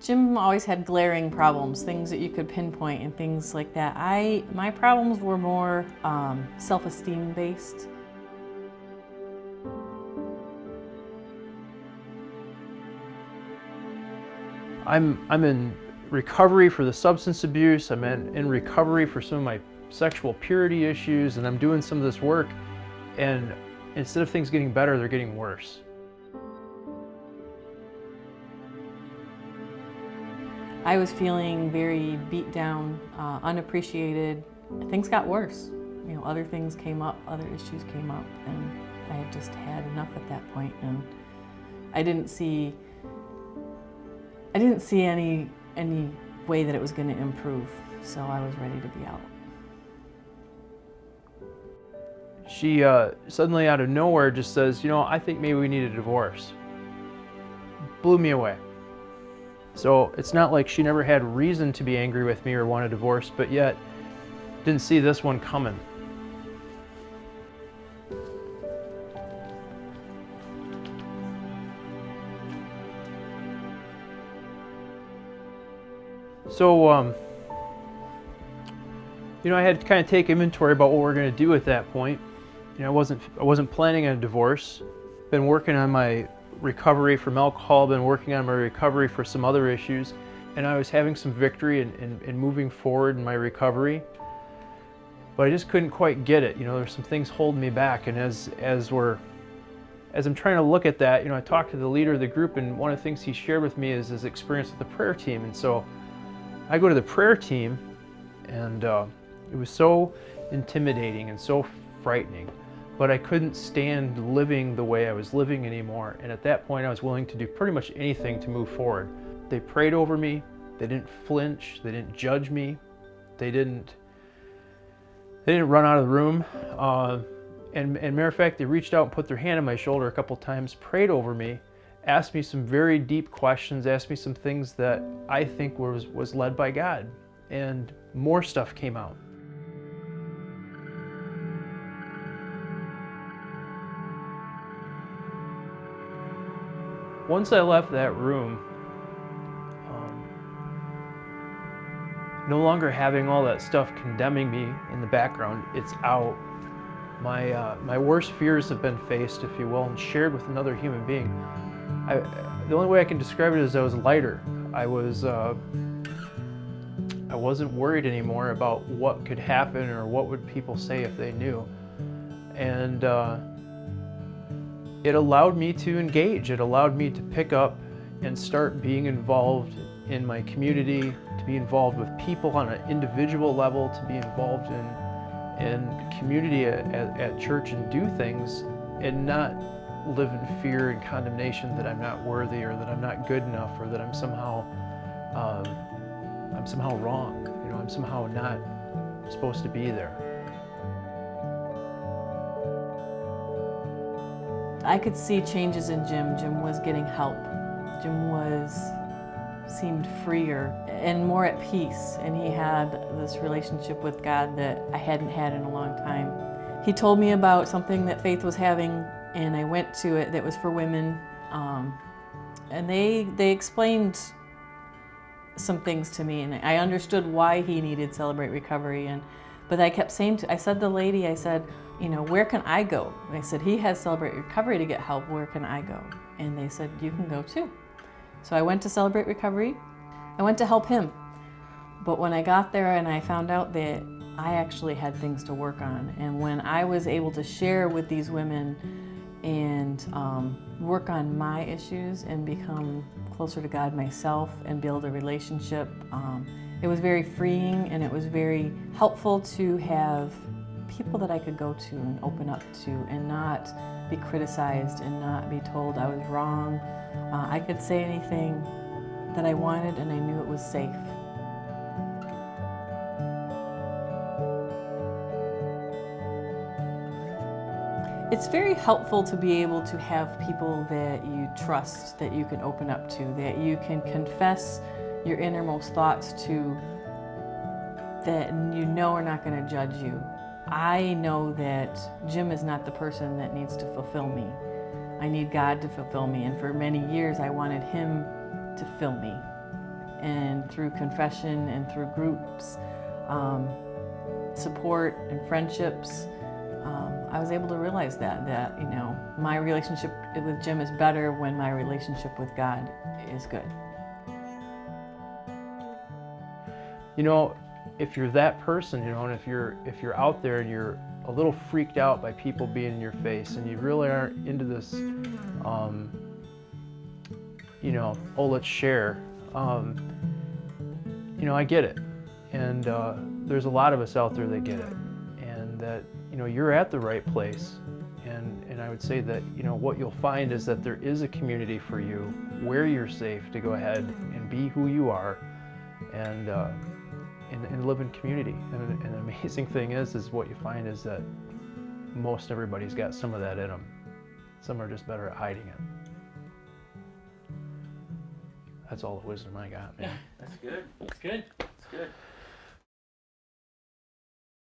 Jim always had glaring problems, things that you could pinpoint and things like that. My problems were more self-esteem based. I'm in recovery for the substance abuse. I'm in recovery for some of my sexual purity issues, and I'm doing some of this work, and instead of things getting better, they're getting worse. I was feeling very beat down, unappreciated. Things got worse. You know, other things came up, other issues came up, and I had just had enough at that point, and I didn't see any way that it was going to improve, so I was ready to be out. She suddenly out of nowhere just says, you know, I think maybe we need a divorce. Blew me away. So it's not like she never had reason to be angry with me or want a divorce, but yet didn't see this one coming. So, you know, I had to kind of take inventory about what we're going to do at that point. You know, I wasn't planning on a divorce. Been working on my recovery from alcohol, been working on my recovery for some other issues, and I was having some victory in moving forward in my recovery, but I just couldn't quite get it. You know, there's some things holding me back, and as I'm trying to look at that, you know, I talked to the leader of the group, and one of the things he shared with me is his experience with the prayer team. And so I go to the prayer team, and it was so intimidating and so frightening, but I couldn't stand living the way I was living anymore. And at that point, I was willing to do pretty much anything to move forward. They prayed over me. They didn't flinch. They didn't judge me. They didn't run out of the room. And matter of fact, they reached out and put their hand on my shoulder a couple times, prayed over me, asked me some very deep questions, asked me some things that I think was led by God. And more stuff came out. Once I left that room, no longer having all that stuff condemning me in the background, it's out. My worst fears have been faced, if you will, and shared with another human being. The only way I can describe it is I was lighter. I wasn't worried anymore about what could happen or what would people say if they knew. And it allowed me to engage. It allowed me to pick up and start being involved in my community, to be involved with people on an individual level, to be involved in community at church and do things, and not live in fear and condemnation that I'm not worthy or that I'm not good enough or that I'm somehow wrong. You know, I'm somehow not supposed to be there. I could see changes in Jim. Jim was getting help. Jim seemed freer and more at peace, and he had this relationship with God that I hadn't had in a long time. He told me about something that Faith was having, and I went to it that was for women, and they explained some things to me, and I understood why he needed Celebrate Recovery. But I kept saying I said to the lady, I said, you know, where can I go? And I said, he has Celebrate Recovery to get help, where can I go? And they said, you can go too. So I went to Celebrate Recovery. I went to help him. But when I got there and I found out that I actually had things to work on, and when I was able to share with these women and work on my issues and become closer to God myself and build a relationship, it was very freeing, and it was very helpful to have people that I could go to and open up to and not be criticized and not be told I was wrong. I could say anything that I wanted, and I knew it was safe. It's very helpful to be able to have people that you trust, that you can open up to, that you can confess your innermost thoughts to, that you know are not going to judge you. I know that Jim is not the person that needs to fulfill me. I need God to fulfill me, and for many years I wanted him to fill me. and through confession and through groups, support and friendships, I was able to realize that you know, my relationship with Jim is better when my relationship with God is good. You know, if you're that person, you know, and if you're out there and you're a little freaked out by people being in your face, and you really aren't into this, you know, oh, let's share. You know, I get it, and there's a lot of us out there that get it, and that, you know, you're at the right place, and I would say that, you know, what you'll find is that there is a community for you where you're safe to go ahead and be who you are, and live in community. And the amazing thing is what you find is that most everybody's got some of that in them. Some are just better at hiding it. That's all the wisdom I got, man. That's good. That's good. That's good.